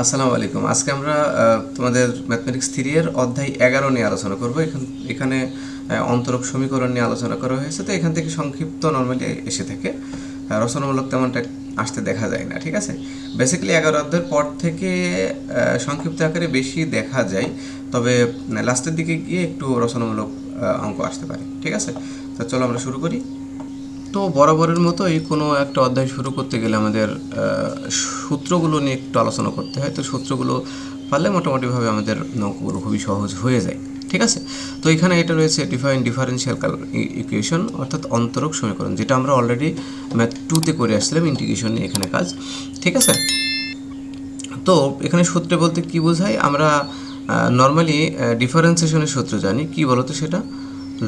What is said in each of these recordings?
আসসালামু আলাইকুম। আজকে আমরা তোমাদের ম্যাথমেটিক্স 3 এর অধ্যায় 11 নিয়ে আলোচনা করব। এখানে অন্তরক সমীকরণ নিয়ে আলোচনা করা হয়েছে। তো এখান থেকে সংক্ষিপ্ত নর্মালি এসে থাকে, রচনামূলক তেমনটা আসতে দেখা যায় না। ঠিক আছে, বেসিক্যালি 11 অধ্যায়ের পর থেকে সংক্ষিপ্ত আকারে বেশি দেখা যায়, তবে লাস্টের দিকে গিয়ে একটু রচনামূলক অঙ্ক আসতে পারে। ঠিক আছে, তো চলো আমরা শুরু করি। তো বরাবরের মতোই কোনো একটা অধ্যায় শুরু করতে গেলে আমাদের সূত্রগুলো নিয়ে একটু আলোচনা করতে হয়। তো সূত্রগুলো পারলে মোটামুটিভাবে আমাদের অঙ্কগুলো খুবই সহজ হয়ে যায়। ঠিক আছে, তো এখানে এটা রয়েছে ডিফাইন ডিফারেন্সিয়াল ইকুয়েশন, অর্থাৎ অন্তরক সমীকরণ, যেটা আমরা অলরেডি ম্যাথ 2-তে করে আসলাম। ইন্টিগ্রেশন নিয়ে এখানে কাজ। ঠিক আছে, তো এখানে সূত্রে বলতে কি বোঝায়, আমরা নর্মালি ডিফারেন্সিয়েশনের সূত্র জানি। কি বলতো সেটা,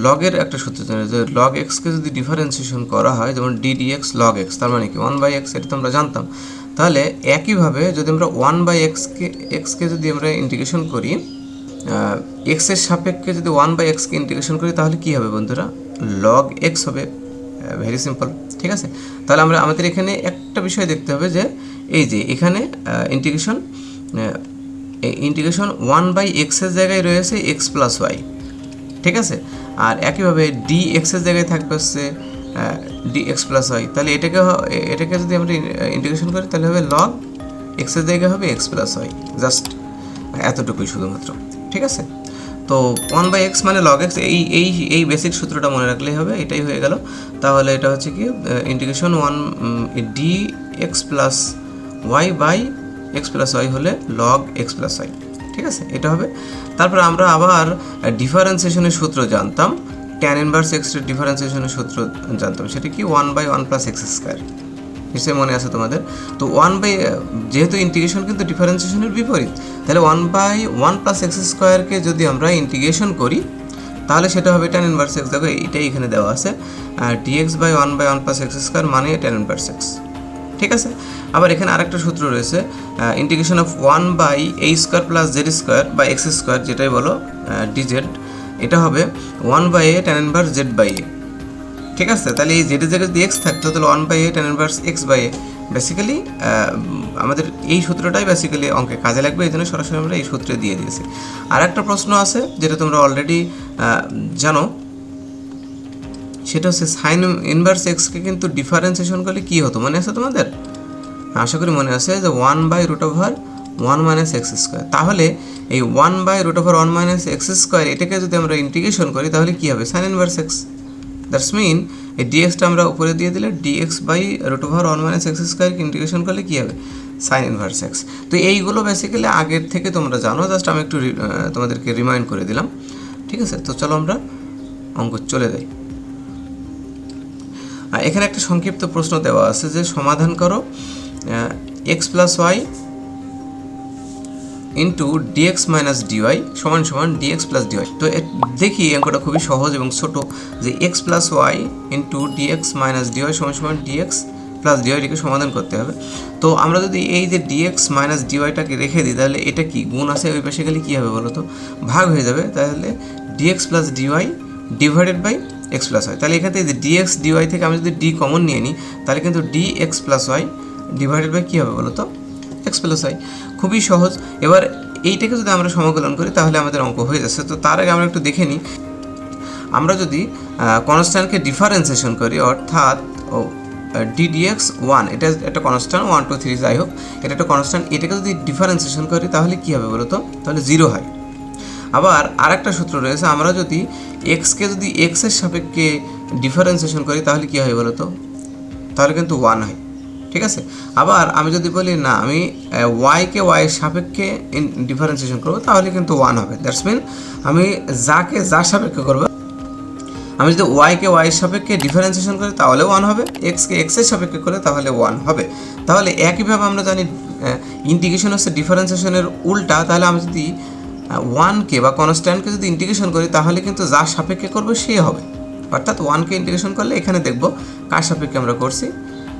লগের একটা সূত্র জানি যে লগ এক্সকে যদি ডিফারেন্সিয়েশন করা হয়, যেমন ডি ডিএক্স লগ এক্স, তার মানে কি 1/x, এটা তো আমরা জানতাম। তাহলে একইভাবে যদি আমরা 1/xকে যদি আমরা ইন্টিগ্রেশন করি, এক্সের সাপেক্ষে যদি 1/xকে ইন্টিগ্রেশন করি, তাহলে কি হবে বন্ধুরা, লগ এক্স হবে। Very simple. ঠিক আছে, তাহলে আমাদের এখানে একটা বিষয় দেখতে হবে যে এই যে এখানে ইন্টিগ্রেশন 1/xের জায়গায় রয়েছে এক্স প্লাস ওয়াই। ঠিক আছে, আর একইভাবে ডি এক্সের জায়গায় থাকবে হচ্ছে ডি এক্স প্লাস ওয়াই। তাহলে এটাকে যদি আমরা ইন্টিগ্রেশন করি, তাহলে হবে লগ এক্সের জায়গায় হবে এক্স প্লাস ওয়াই। জাস্ট এতটুকুই শুধুমাত্র। ঠিক আছে, তো 1/x মানে লগ এক্স, এই বেসিক সূত্রটা মনে রাখলেই হবে, এটাই হয়ে গেল। তাহলে এটা হচ্ছে কি integration d x plus Y by x plus y হলে লগ এক্স প্লাস ওয়াই। ঠিক আছে, এটা হবে। তারপরে আমরা আবার ডিফারেন্সিয়েশনের সূত্র জানতাম, ট্যান ইনভার্স এক্সের ডিফারেন্সিয়েশনের সূত্র জানতাম, সেটা কি 1/1 প্লাস এক্স স্কোয়ার। নিশ্চয়ই মনে আছে তোমাদের। তো যেহেতু ইন্টিগ্রেশন কিন্তু ডিফারেন্সিয়েশনের বিপরীত, তাহলে 1/1 প্লাস এক্স স্কোয়ারকে যদি আমরা ইন্টিগ্রেশন করি, তাহলে সেটা হবে ট্যান ইনভার্স এক্স। দেখো এইটাই এখানে দেওয়া আছে, DX by 1/1 plus x square মানে ট্যান ইনভার্স এক্স। ঠিক আছে, আবার এখানে আরেকটা সূত্র রয়েছে, integration of 1/a² plus Z square বা এক্স স্কোয়ার, যেটাই বলো ডিজেড, এটা হবে 1/a tan inverse Z by A. ঠিক আছে, তাহলে এই জেডের জায়গায় যদি এক্স থাকতো, তাহলে 1/a tan inverse x by a. Basically আমাদের এই সূত্রটাই বেসিক্যালি অঙ্কে কাজে লাগবে, এই জন্য সরাসরি আমরা এই সূত্রে দিয়ে দিয়েছি। আর একটা প্রশ্ন আছে যেটা তোমরা অলরেডি জানো, সেটা হচ্ছে সাইন ইনভার্স এক্সকে কিন্তু ডিফারেন্সিয়েশন করলে কী হতো, মনে আছে তোমাদের? আশা করি মনে আছে যে 1/√1 মাইনাস এক্স স্কোয়ার। তাহলে এই 1/√1 মাইনাস এক্স স্কোয়ার, এটাকে যদি আমরা ইন্টিগ্রেশন করি, তাহলে কী হবে, sine inverse x. That's mean এই ডিএক্সটা আমরা উপরে দিয়ে দিলে dx/√1 মাইনাস এক্স স্কোয়ারকে ইন্টিগ্রেশন করলে কী হবে, সাইন ইনভার্স এক্স। তো এইগুলো বেসিক্যালি আগের থেকে তোমরা জানো, জাস্ট আমি একটু তোমাদেরকে রিমাইন্ড করে দিলাম। ঠিক আছে, তো চলো আমরা অঙ্ক চলে যাই। এখানে একটা সংক্ষিপ্ত প্রশ্ন দেওয়া আছে যে সমাধান করো x plus y into dx minus dy সমান সমান ডিএক্স প্লাস ডিওয়াই। তো দেখি অঙ্কটা খুবই সহজ এবং ছোট, যে x plus y into dx minus dy সমান সমান ডিএক্স প্লাস ডিওয়াইটিকে সমাধান করতে হবে। তো আমরা যদি এই যে ডিএক্স মাইনাস ডিওয়াইটাকে রেখে দিই, তাহলে এটা কি গুণ আছে, ওই পাশে গেলে কী হবে বলো তো, ভাগ হয়ে যাবে। তাহলে dx plus dy divided by x plus y. তাহলে এখান থেকে ডিএক্স ডিওয়াই থেকে আমি যদি ডি কমন নিয়ে নিই, তাহলে কিন্তু DX plus Y divided by কী হবে বলো তো, এক্স প্লাস ওয়াই। খুবই সহজ। এবার এইটাকে যদি আমরা সমাকলন করি, তাহলে আমাদের অঙ্ক হয়ে যাচ্ছে। তো তার আগে আমরা একটু দেখে নিই, আমরা যদি কনস্ট্যান্টকে ডিফারেন্সিয়েশন করি, অর্থাৎ ডিডিএক্স 1, এটা একটা কনস্ট্যান্ট, 1 2 3 যাই হোক, এটা একটা কনস্ট্যান্ট, এটাকে যদি ডিফারেন্সিয়েশন করি, তাহলে কী হবে বলো তো, তাহলে 0 হয়। আবার আরেকটা সূত্র রয়েছে, আমরা যদি এক্সকে যদি এক্সের সাপেক্ষে ডিফারেন্সিয়েশন করি, তাহলে কী হয় বলো তো, তাহলে কিন্তু 1 হয়। ঠিক আছে, আবার আমি যদি বলি না, আমি ওয়াইকে ওয়াইয়ের সাপেক্ষে ডিফারেন্সিয়েশন করবো, তাহলে কিন্তু 1 হবে। দ্যাটস মিন আমি যাকে যার সাপেক্ষে করবো, আমি যদি ওয়াইকে ওয়াইয়ের সাপেক্ষে ডিফারেন্সিয়েশন করি, তাহলে 1 হবে, এক্সকে এক্সের সাপেক্ষে করে তাহলে 1 হবে। তাহলে একইভাবে আমরা জানি ইন্টিগ্রেশন হচ্ছে ডিফারেন্সিয়েশনের উল্টা। তাহলে আমি যদি 1কে বা কনস্ট্যান্টকে যদি ইন্টিগ্রেশন করি, তাহলে কিন্তু যার সাপেক্ষে করবো সে হবে। অর্থাৎ 1কে ইন্টিগ্রেশন করলে এখানে দেখবো কার সাপেক্ষে আমরা করছি,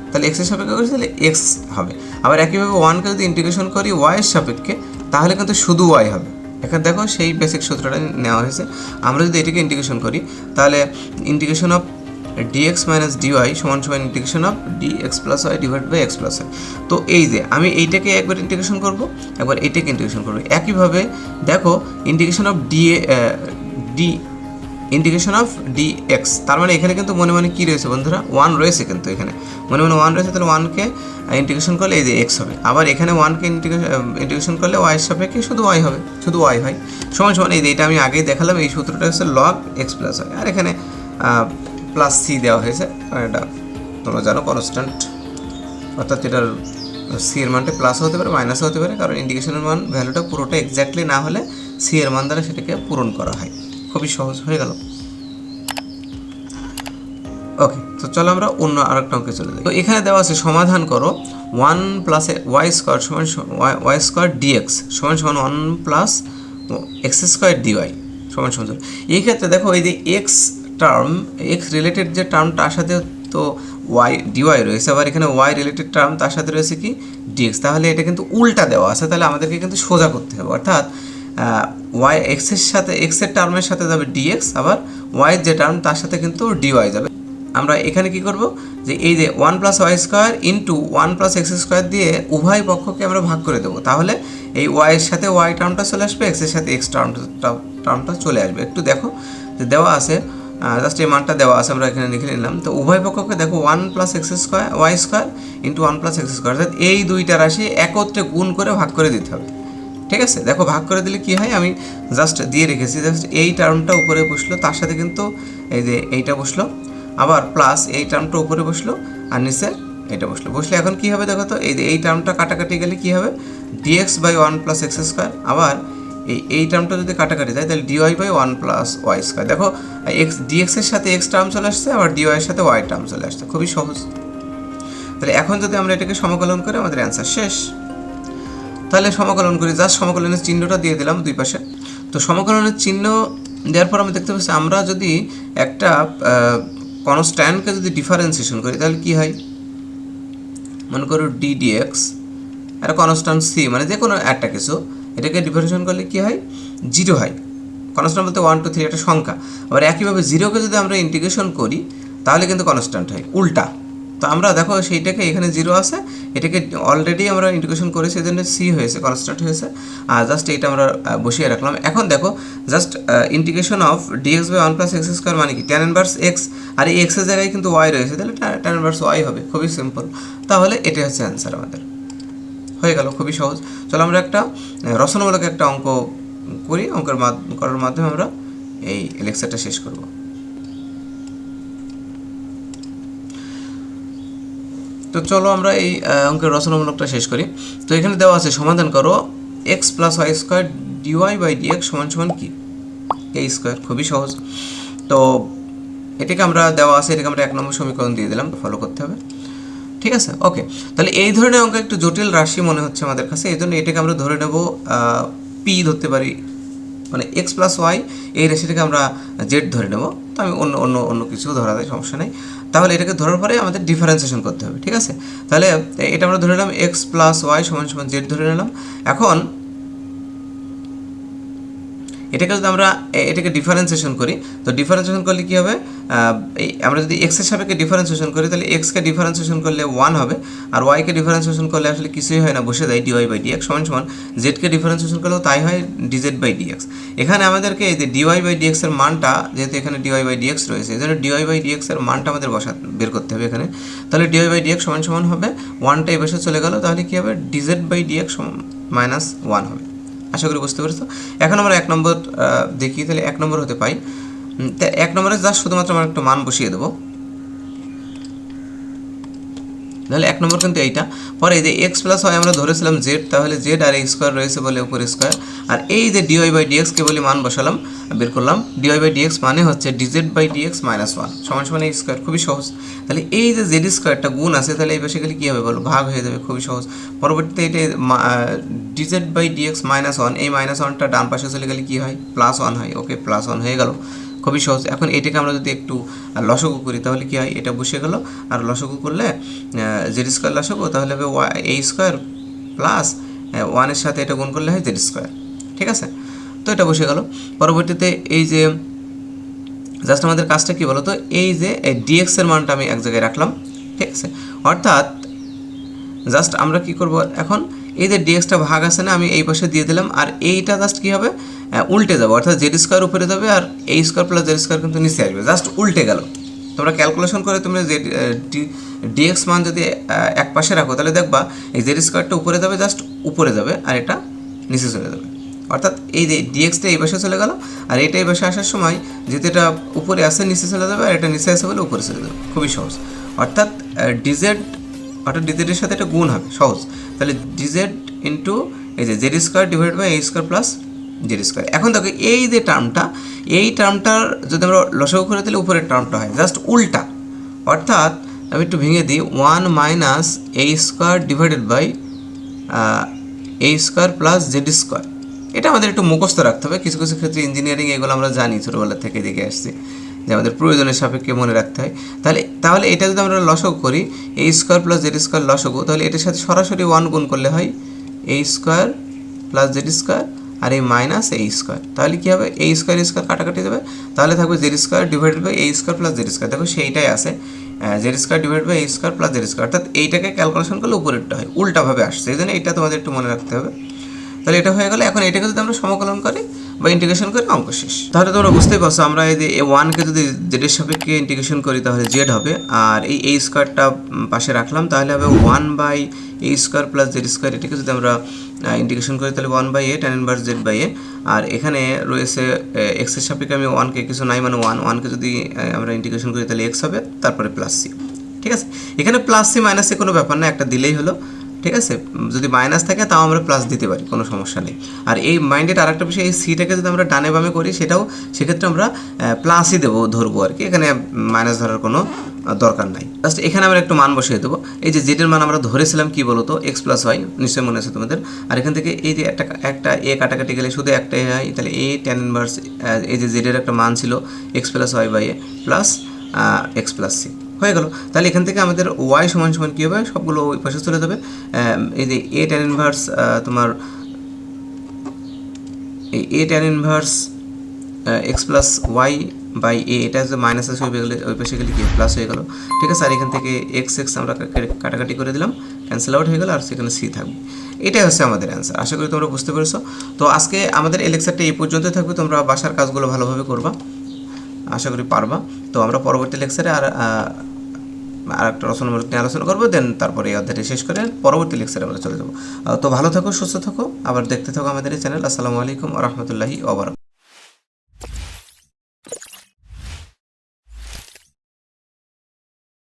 তাহলে এক্সের সাপেক্ষে করছি, তাহলে এক্স হবে। আবার একইভাবে 1কে যদি ইন্টিগ্রেশন করি ওয়াইয়ের সাপেক্ষে, তাহলে কিন্তু শুধু ওয়াই হবে। এখানে দেখো সেই বেসিক সূত্রটা নেওয়া হয়েছে। আমরা যদি এটিকে ইন্টিগ্রেশন করি, তাহলে integration of dx minus dy সমান সমান integration of dx plus y divide by x plus y. তো এই যে আমি এইটাকে একবার ইন্টিগ্রেশন করব, একবার এইটাকে ইন্টিগ্রেশন করব। একইভাবে দেখো integration of D integration of dx, তার মানে এখানে কিন্তু মনে মনে কী রয়েছে বন্ধুরা, 1 রয়েছে, কিন্তু এখানে মনে মনে 1 রয়েছে, তাহলে 1কে ইন্টিগ্রেশন করলে এই যে x হবে। আবার এখানে 1কে ইন্টিগ্রেশন করলে y এর সাপেক্ষে শুধু y হবে, শুধু y হয় সমান সমান এই যে এটা আমি আগেই দেখালাম, এই সূত্রটা হচ্ছে log x প্লাস y, আর এখানে প্লাস c দেওয়া হয়েছে, আর এটা তোমরা জানো কনস্ট্যান্ট, অর্থাৎ এটার c এর মানটা প্লাস হতে পারে মাইনাস হতে পারে, কারণ ইন্টিগ্রেশনের মান ভ্যালুটা পুরোটা এক্স্যাক্টলি না হলে c এর মান দ্বারা সেটাকে পূরণ করা হয়। খুবই সহজ হয়ে গেল। ওকে, তো চলো আমরা অন্য আরেকটা অঙ্কে চলে যাই। তো এখানে দেওয়া আছে সমাধান করো 1 প্লাস ওয়াই স্কোয়ার সমান ওয়াই স্কোয়ার ডিএক্স সমান সমান 1 প্লাস এক্স স্কোয়ার ডিওয়াই সমান সমান। এই ক্ষেত্রে দেখো এই যে এক্স টার্ম, এক্স রিলেটেড যে টার্ম তার সাথে তো ওয়াই ডিওয়াই রয়েছে, আবার এখানে ওয়াই রিলেটেড টার্ম তার সাথে রয়েছে কি ডিএক্স, তাহলে এটা কিন্তু উল্টা দেওয়া আছে, তাহলে আমাদেরকে কিন্তু সোজা করতে হবে, অর্থাৎ ওয়াই এক্সের সাথে এক্সের টার্মের সাথে যাবে ডিএক্স, আবার ওয়াইয়ের যে টার্ম তার সাথে কিন্তু ডিওয়াই যাবে। আমরা এখানে কি করব, যে এই যে 1 plus y square into 1 plus x square দিয়ে উভয় পক্ষকে আমরা ভাগ করে দেবো, তাহলে এই ওয়াইয়ের সাথে ওয়াই টার্মটা চলে আসবে, এক্সের সাথে এক্স টার্মটা চলে আসবে। একটু দেখো যে দেওয়া আছে, জাস্ট এই মানটা দেওয়া আছে, আমরা এখানে লিখে নিলাম। তো উভয় পক্ষকে দেখো 1 plus x square y square into 1 plus x square, অর্থাৎ এই দুইটা রাশি একত্রে গুণ করে ভাগ করে দিতে হবে। ঠিক আছে, দেখো ভাগ করে দিলে কি হয়, আমি জাস্ট দিয়ে রেখেছি, জাস্ট এই টার্মটা উপরে বসলো, তার সাথে কিন্তু এই যে এইটা বসলো, আবার প্লাস এই টার্মটা উপরে বসলো, আর নিচে এটা বসলে এখন কি হবে দেখো তো, এই যে এই টার্মটা কাটাকাটি গেলে কি হবে, dx by 1 plus x square, আবার এই টার্মটা যদি কাটাকাটি যায় তাহলে dy by 1 plus y square. দেখো dx এর সাথে x টার্ম চলে আসছে, আবার dy এর সাথে y টার্ম চলে আসছে, খুবই সহজ। তাহলে এখন যদি আমরা এটাকে সমাকলন করি আমাদের অ্যান্সার শেষ। তাহলে সমাকলন করি, জাস্ট সমাকলনের চিহ্নটা দিয়ে দিলাম দুই পাশে। তো সমাকলনের চিহ্ন দেওয়ার পর আমি দেখতে পাচ্ছি, আমরা যদি একটা কনস্ট্যান্টকে যদি ডিফারেন্সিয়েশন করি তাহলে কি হয়, মনে করো ডি ডিএক্স, একটা কনস্ট্যান্ট সি, মানে যে কোনো একটা কিছু, এটাকে ডিফারেন্সিয়েশন করলে কি হয়, 0 হয়। কনস্ট্যান্ট বলতে 1 2 3 একটা সংখ্যা, আবার একইভাবে 0কে যদি আমরা ইন্টিগ্রেশন করি তাহলে কিন্তু কনস্ট্যান্ট হয়, উল্টা। তো আমরা দেখো সেইটাকে এখানে 0 আছে, এটাকে অলরেডি আমরা ইন্টিগ্রেশন করেছি, এই জন্য সি হয়েছে, কনস্ট্যান্ট হয়েছে, আর জাস্ট এইটা আমরা বসিয়ে রাখলাম। এখন দেখো just integration of dx by 1 plus x square মানে কি tan ইনভার্স এক্স, আর এই এক্সের জায়গায় কিন্তু ওয়াই রয়েছে, তাহলে tan ইনভার্স ওয়াই হবে, খুবই সিম্পল। তাহলে এটা হচ্ছে অ্যান্সার আমাদের, হয়ে গেল, খুবই সহজ। চলো আমরা একটা রচনামূলক একটা অঙ্ক করি, অঙ্কের করার মাধ্যমে আমরা এই লেকচারটা শেষ করব। তো চলো আমরা এই অঙ্কের রচনামূলকটা শেষ করি। তো এখানে দেওয়া আছে সমাধান করো x plus y square dy by dx সমান সমান কি এ স্কোয়ার, খুবই সহজ। তো এটাকে আমরা দেওয়া আছে, এটাকে আমরা 1 নম্বর সমীকরণ দিয়ে দিলাম, ফলো করতে হবে, ঠিক আছে। ওকে, তাহলে এই ধরনের অঙ্ক একটু জটিল রাশি মনে হচ্ছে আমাদের কাছে, এই জন্য এটাকে আমরা ধরে নেব পি ধরতে পারি, মানে এক্স প্লাস ওয়াই, এই রাশিটাকে আমরা জেড ধরে নেব। তো আমি অন্য কিছু ধরা যায়, সমস্যা নেই। তাহলে এটাকে ধরার পরে আমাদের ডিফারেন্সিয়েশন করতে হবে, ঠিক আছে। তাহলে এটা আমরা ধরে নিলাম এক্স প্লাস ওয়াই সমান সমান জেড ধরে নিলাম। এখন এটাকে যদি আমরা এটাকে ডিফারেন্সিয়েশন করি, তো ডিফারেন্সিয়েশন করলে কী হবে, আমরা যদি এক্সের সাপেক্ষে ডিফারেন্সিয়েশন করি তাহলে এক্সকে ডিফারেন্সিয়েশন করলে 1 হবে, আর ওয়াইকে ডিফারেন্সিয়েশন করলে আসলে কিছুই হয় না, বসে যায় ডিওয়াই বাই ডিএক্স সমান সমান জেডকে ডিফারেন্সিয়েশন করলেও তাই হয় ডিজেড বাই ডিএক্স। এখানে আমাদেরকে এই যে ডিওয়াই বাই ডিএক্স এর মানটা, যেহেতু এখানে ডিওয়াই বাই ডিএক্স রয়েছে, এই জন্য ডিওয়াই বাই ডিএক্স এর মানটা আমাদের বের করতে হবে এখানে। তাহলে ডিওয়াই বাই ডিএক্স সমান সমান হবে 1টা এই পাশে চলে গেল, তাহলে কী হবে, ডিজেড বাই ডিএক্স মাইনাস 1 হবে। আশা করি বুঝতে পেরেছো। এখন আমরা 1 নম্বর দেখি, তাহলে 1 নম্বর হতে পাই, তা 1 নম্বরে জাস্ট শুধুমাত্র আমরা একটা মান বসিয়ে দেবো। তাহলে 1 নম্বর কিন্তু এইটা, পরে এই যে এক্স প্লাস ওয়াই আমরা ধরেছিলাম জেড, তাহলে জেড আর এই স্কোয়ার রয়েছে বলে উপর স্কোয়ার, আর এই যে ডিওয়াই বাই ডিএক্সকে বলে মান বসালাম, বের করলাম। ডিওয়াই বাই ডিএক্স মানে হচ্ছে ডিজেড বাই ডিএক্স মাইনাস 1 সমান সমান এই স্কোয়ার, খুবই সহজ। তাহলে এই যে জেড স্কোয়ারটা গুণ আছে, তাহলে এই পাশে গেলে কী হবে বলো, ভাগ হয়ে যাবে, খুবই সহজ। পরবর্তীতে এটা ডিজেড বাই ডিএক্স মাইনাস 1, এই মাইনাস 1টা ডান পাশে চলে গেলে কী হয়, প্লাস 1 হয়। ওকে, প্লাস 1 হয়ে গেল, খুবই সহজ। এখন এটাকে আমরা যদি একটু লসাগু করি তাহলে কী হয়, এটা বসে গেল, আর লসাগু করলে জেড স্কোয়ার লসাগু, তাহলে হবে এই স্কোয়ার প্লাস 1-এর সাথে এটা গুণ করলে হয় জেড স্কোয়ার, ঠিক আছে। তো এটা বসে গেল। পরবর্তীতে এই যে জাস্ট আমাদের কাজটা কী বলো তো, এই যে এই ডিএক্সের মানটা আমি এক জায়গায় রাখলাম, ঠিক আছে। অর্থাৎ জাস্ট আমরা কি করব এখন, এই যে ডিএক্সটা ভাগ আছে না, আমি এই পাশে দিয়ে দিলাম, আর এইটা জাস্ট কী হবে, উল্টে যাবে, অর্থাৎ জেড স্কোয়ার উপরে যাবে আর এই স্কোয়ার প্লাস জেড স্কোয়ার কিন্তু নিচে আসবে, জাস্ট উল্টে গেল। তোমরা ক্যালকুলেশন করে তুমি জেড ডিএক্স মান যদি এক পাশে রাখো তাহলে দেখবা এই জেড স্কোয়ারটা উপরে যাবে, জাস্ট উপরে যাবে, আর এটা নিচে চলে যাবে। অর্থাৎ এই যে ডিএক্সটা এই পাশে চলে গেল, আর এটা এই পাশে আসার সময় যেহেতু এটা উপরে আসে নিচে চলে যাবে, আর এটা নিচে আসে বলে উপরে চলে যাবে, খুবই সহজ। অর্থাৎ ডিজেড, অর্থাৎ ডিজেডের সাথে এটা গুণ হবে, সহজ। তাহলে ডিজেড ইন্টু এই যে z square divide by A square plus Z square. এখন দেখো এই যে টার্মটা, এই টার্মটার যদি আমরা লসাগু করে দিলে উপরের টার্মটা হয় জাস্ট উল্টা। অর্থাৎ আমি একটু ভেঙে দিই, 1 minus a square divided by A square plus Z square. এটা আমাদের একটু মুখস্থ রাখতে হবে, কিছু কিছু ক্ষেত্রে ইঞ্জিনিয়ারিং এগুলো আমরা জানি, ছোটোবেলা থেকে দেখে আসছি যে আমাদের প্রয়োজনের সাপেক্ষে মনে রাখতে হয়। তাহলে এটা যদি আমরা লসাগু করি, এ স্কোয়ার প্লাস জেড স্কোয়ার লসাগু, তাহলে এটার সাথে সরাসরি 1 গুণ করলে হয় এ স্কোয়ার প্লাস জেড স্কোয়ার, আর এই মাইনাস এ স্কোয়ার। তাহলে কী হবে, এ স্কোয়ার স্কোয়ার কাটাকাটি যাবে, তাহলে থাকবে z square divided by A square plus Z square. দেখো সেইটাই আছে, z square divide by A square plus Z square. অর্থাৎ এইটাকে ক্যালকুলেশন করলে উপরেরটা হয়, উল্টাভাবে আসছে, এই জন্য এটা তোমাদের একটু মনে রাখতে হবে। তাহলে এটা হয়ে গেলে, এখন এটাকে যদি আমরা সমাকলন করি বা ইন্টিগ্রেশন করি, অঙ্ক শেষ। তাহলে তোমরা বুঝতেই পারছো, আমরা এই যে ওয়ানকে যদি জেডের সাপেক্ষে ইন্টিগ্রেশন করি তাহলে জেড হবে, আর এই এ স্কোয়ারটা পাশে রাখলাম, তাহলে হবে 1 by A square plus Z square. এটাকে যদি আমরা ইন্টিগ্রেশন করি তাহলে 1 by A tan inverse Z by A. আর এখানে রয়েছে এক্সের সাপেক্ষে আমি 1কে কিছু নাই মানে 1কে যদি আমরা ইন্টিগ্রেশন করি তাহলে এক্স হবে, তারপরে প্লাস সি, ঠিক আছে। এখানে প্লাস সি মাইনাস সি কোনো ব্যাপার না, একটা দিলেই হলো, ঠিক আছে। যদি মাইনাস থাকে তাও আমরা প্লাস দিতে পারি, কোনো সমস্যা নেই। আর এই মাইন্ডেড আরেকটা বিষয়, এই সিটাকে যদি আমরা ডানে বামে করি সেটাও সেক্ষেত্রে আমরা প্লাসই ধরবো আর কি, এখানে মাইনাস ধরার কোনো দরকার নাই। জাস্ট এখানে আমরা একটু মান বসিয়ে দেবো। এই যে জেডের মান আমরা ধরেছিলাম কি বলতো, এক্স প্লাস ওয়াই, নিশ্চয়ই মনে আছে তোমাদের। আর এখান থেকে এই যে একটা এ কাটাকাটি গেলে শুধু একটা এ হয়, তাহলে এ ট্যান ইনভার্স এই যে জেডের একটা মান ছিল x plus Y by a plus x plus c হয়ে গেল। তাহলে এখান থেকে আমাদের ওয়াই সমান সমান কী হবে, সবগুলো ওই পাশে চলে যাবে। এই যে এ ট্যান ইনভার্স তোমার এই A tan inverse X plus Y by A, এটা যে মাইনাস আছে ওই পাশে গেলে কি প্লাস হয়ে গেল, ঠিক আছে। আর এখান থেকে এক্স এক্স আমরা কাটাকাটি করে দিলাম, ক্যান্সেল আউট হয়ে গেল, আর সেখানে সি থাকবে। এটাই হচ্ছে আমাদের অ্যান্সার। আশা করি তোমরা বুঝতে পেরেছো। তো আজকে আমাদের এই লেকচারটা এই পর্যন্তই থাকবে, তোমরা বাসার কাজগুলো ভালোভাবে করবা, আশা করি পারবা। তো আমরা পরবর্তী লেকচারে আর একটা রচনামূলক নিয়ে আলোচনা করবো, দেন তারপরে এই অধ্যায়টি শেষ করে পরবর্তী লেকচারে আমরা চলে যাবো। তো ভালো থাকো, সুস্থ থাকো, আবার দেখতে থাকো আমাদের এই চ্যানেল। আসসালামু আলাইকুম ওয়া রাহমাতুল্লাহি ওয়া বারাকাতুহু।